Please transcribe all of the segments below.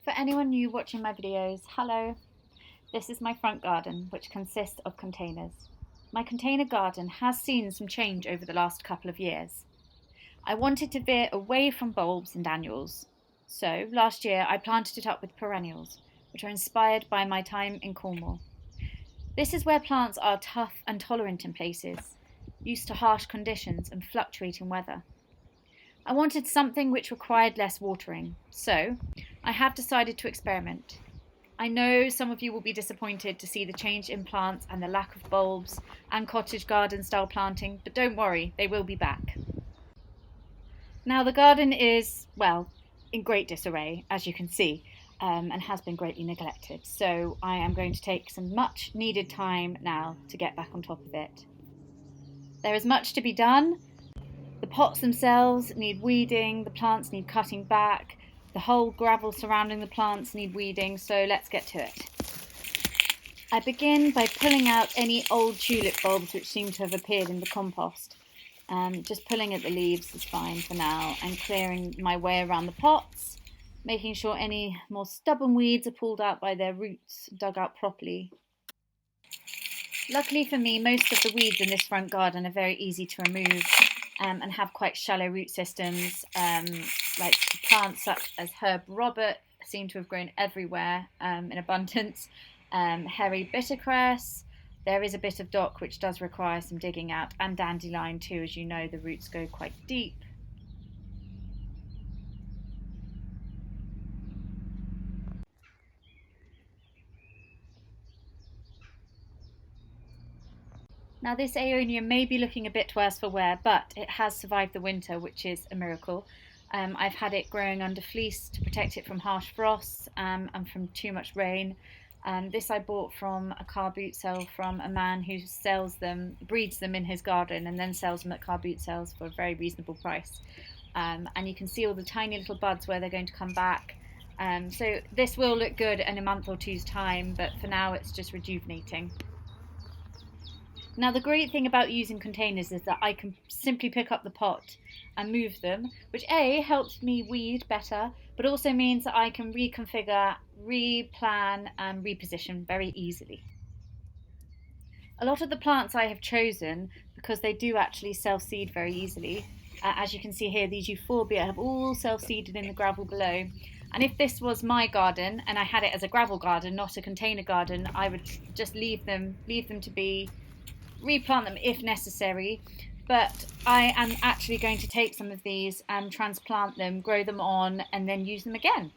For anyone new watching my videos, hello. This is my front garden, which consists of containers. My container garden has seen some change over the last couple of years. I wanted to veer away from bulbs and annuals. So last year I planted it up with perennials, which are inspired by my time in Cornwall. This is where plants are tough and tolerant in places, used to harsh conditions and fluctuating weather. I wanted something which required less watering, so I have decided to experiment. I know some of you will be disappointed to see the change in plants and the lack of bulbs and cottage garden style planting, but don't worry, they will be back. Now the garden is, well, in great disarray, as you can see, and has been greatly neglected, so I am going to take some much needed time now to get back on top of it. There is much to be done. The pots themselves need weeding, the plants need cutting back, the whole gravel surrounding the plants need weeding, so let's get to it. I begin by pulling out any old tulip bulbs which seem to have appeared in the compost. Just pulling at the leaves is fine for now, and clearing my way around the pots, making sure any more stubborn weeds are pulled out by their roots, dug out properly. Luckily for me, most of the weeds in this front garden are very easy to remove. And have quite shallow root systems, like plants such as herb Robert seem to have grown everywhere in abundance. Hairy bittercress, there is a bit of dock which does require some digging out, and dandelion too, as you know, the roots go quite deep. Now this aeonium may be looking a bit worse for wear, but it has survived the winter, which is a miracle. I've had it growing under fleece to protect it from harsh frosts and from too much rain. This I bought from a car boot sale from a man who sells them, breeds them in his garden and then sells them at car boot sales for a very reasonable price. And you can see all the tiny little buds where they're going to come back. So this will look good in a month or two's time, but for now it's just rejuvenating. Now the great thing about using containers is that I can simply pick up the pot and move them, which A, helps me weed better, but also means that I can reconfigure, replan and reposition very easily. A lot of the plants I have chosen, because they do actually self-seed very easily, as you can see here, these euphorbia have all self-seeded in the gravel below. And if this was my garden and I had it as a gravel garden, not a container garden, I would just leave them to be, replant them if necessary, but I am actually going to take some of these and transplant them, grow them on, and then use them again.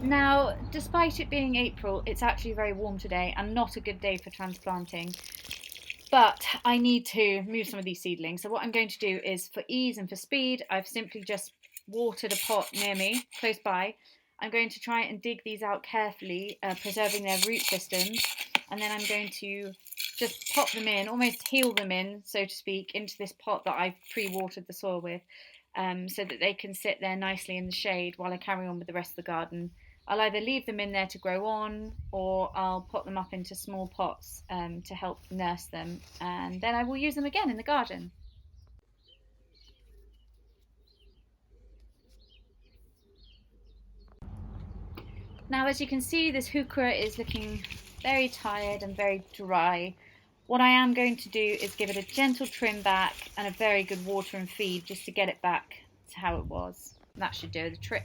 Now, despite it being April, it's actually very warm today and not a good day for transplanting. But I need to move some of these seedlings. So what I'm going to do is, for ease and for speed, I've simply just watered a pot near me, close by. I'm going to try and dig these out carefully, preserving their root systems. And then I'm going to just pop them in, almost heel them in, so to speak, into this pot that I've pre-watered the soil with, so that they can sit there nicely in the shade while I carry on with the rest of the garden. I'll either leave them in there to grow on, or I'll put them up into small pots to help nurse them, and then I will use them again in the garden. Now, as you can see, this heuchera is looking very tired and very dry. What I am going to do is give it a gentle trim back and a very good water and feed just to get it back to how it was. That should do the trick.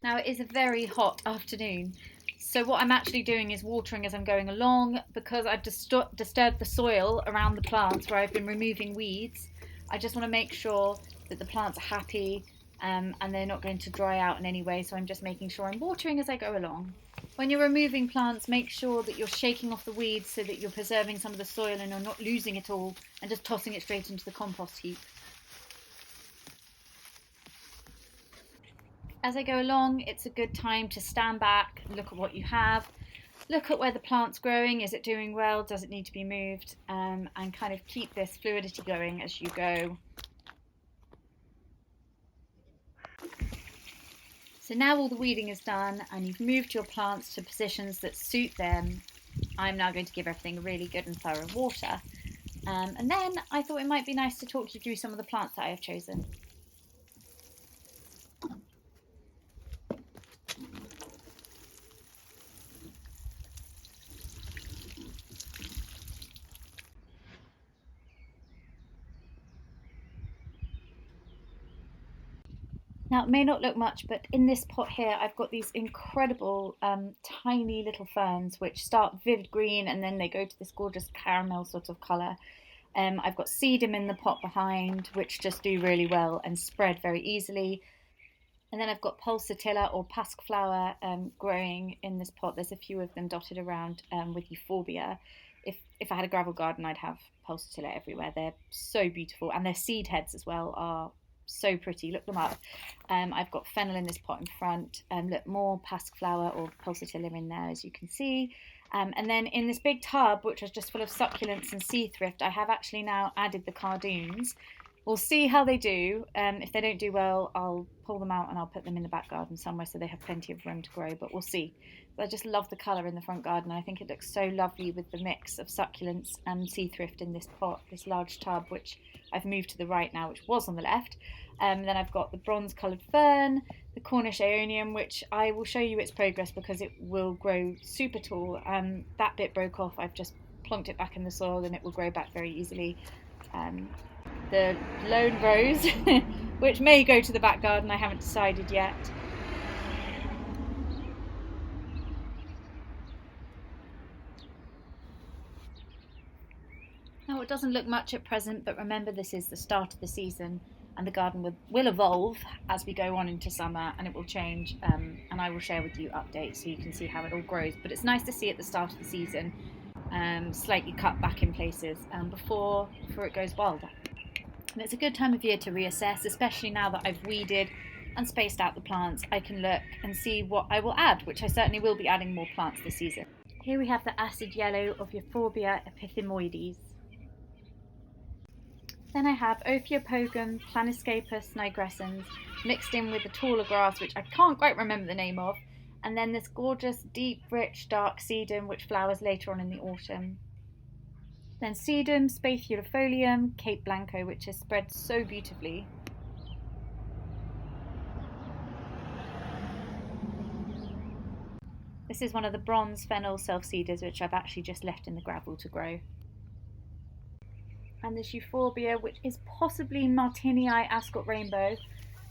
Now it is a very hot afternoon, so what I'm actually doing is watering as I'm going along, because I've disturbed the soil around the plants where I've been removing weeds. I just want to make sure that the plants are happy and they're not going to dry out in any way, so I'm just making sure I'm watering as I go along. When you're removing plants, make sure that you're shaking off the weeds so that you're preserving some of the soil and you're not losing it all and just tossing it straight into the compost heap. As I go along, it's a good time to stand back, look at what you have, look at where the plant's growing, is it doing well, does it need to be moved, and kind of keep this fluidity going as you go. So now all the weeding is done and you've moved your plants to positions that suit them. I'm now going to give everything a really good and thorough water. And then I thought it might be nice to talk you through some of the plants that I have chosen. Now, it may not look much, but in this pot here, I've got these incredible tiny little ferns which start vivid green and then they go to this gorgeous caramel sort of colour. I've got sedum in the pot behind, which just do really well and spread very easily. And then I've got pulsatilla or pasqueflower growing in this pot. There's a few of them dotted around with euphorbia. If I had a gravel garden, I'd have pulsatilla everywhere. They're so beautiful, and their seed heads as well are so pretty. Look them up. I've got fennel in this pot in front. Look, more pasqueflower or pulsatilla in there, as you can see. And then in this big tub, which was just full of succulents and sea thrift, I have actually now added the cardoons. We'll see how they do. If they don't do well, I'll pull them out and I'll put them in the back garden somewhere so they have plenty of room to grow, but we'll see. I just love the colour in the front garden. I think it looks so lovely with the mix of succulents and sea thrift in this pot, this large tub, which I've moved to the right now, which was on the left. Then I've got the bronze coloured fern, the Cornish aeonium, which I will show you its progress because it will grow super tall. That bit broke off. I've just plonked it back in the soil and it will grow back very easily. The lone rose, which may go to the back garden, I haven't decided yet. Now, it doesn't look much at present, but remember this is the start of the season and the garden will evolve as we go on into summer, and it will change, and I will share with you updates so you can see how it all grows. But it's nice to see at the start of the season, slightly cut back in places before it goes wilder. And it's a good time of year to reassess, especially now that I've weeded and spaced out the plants. I can look and see what I will add, which I certainly will be adding more plants this season. Here we have the acid yellow of Euphorbia epithymoides. Then I have Ophiopogum planiscapus nigrescens mixed in with the taller grass, which I can't quite remember the name of, and then this gorgeous, deep, rich, dark sedum, which flowers later on in the autumn. Then sedum, spathulifolium, Cape Blanco, which is spread so beautifully. This is one of the bronze fennel self-seeders, which I've actually just left in the gravel to grow. And this euphorbia, which is possibly Martinii ascot rainbow,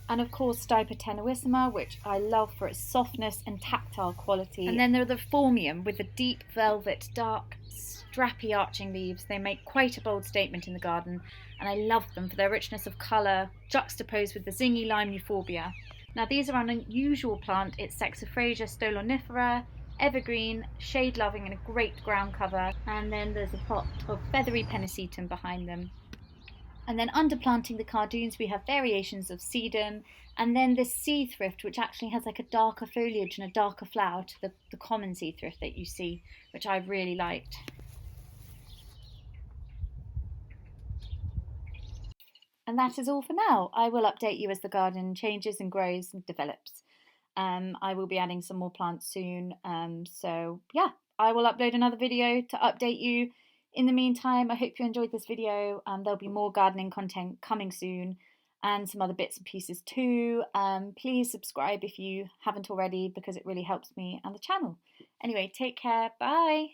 and of course Stipa tenuissima, which I love for its softness and tactile quality. And then there are the phormium with the deep velvet, dark, strappy arching leaves. They make quite a bold statement in the garden, and I love them for their richness of colour, juxtaposed with the zingy lime euphorbia. Now these are an unusual plant. It's Saxifraga stolonifera, evergreen, shade loving, and a great ground cover. And then there's a pot of feathery pennisetum behind them. And then underplanting the cardoons, we have variations of sedum, and then this sea thrift, which actually has like a darker foliage and a darker flower to the common sea thrift that you see, which I've really liked. And that is all for now. I will update you as the garden changes and grows and develops. I will be adding some more plants soon. So yeah, I will upload another video to update you. In the meantime, I hope you enjoyed this video. There'll be more gardening content coming soon and some other bits and pieces too. Please subscribe if you haven't already because it really helps me and the channel. Anyway, take care. Bye.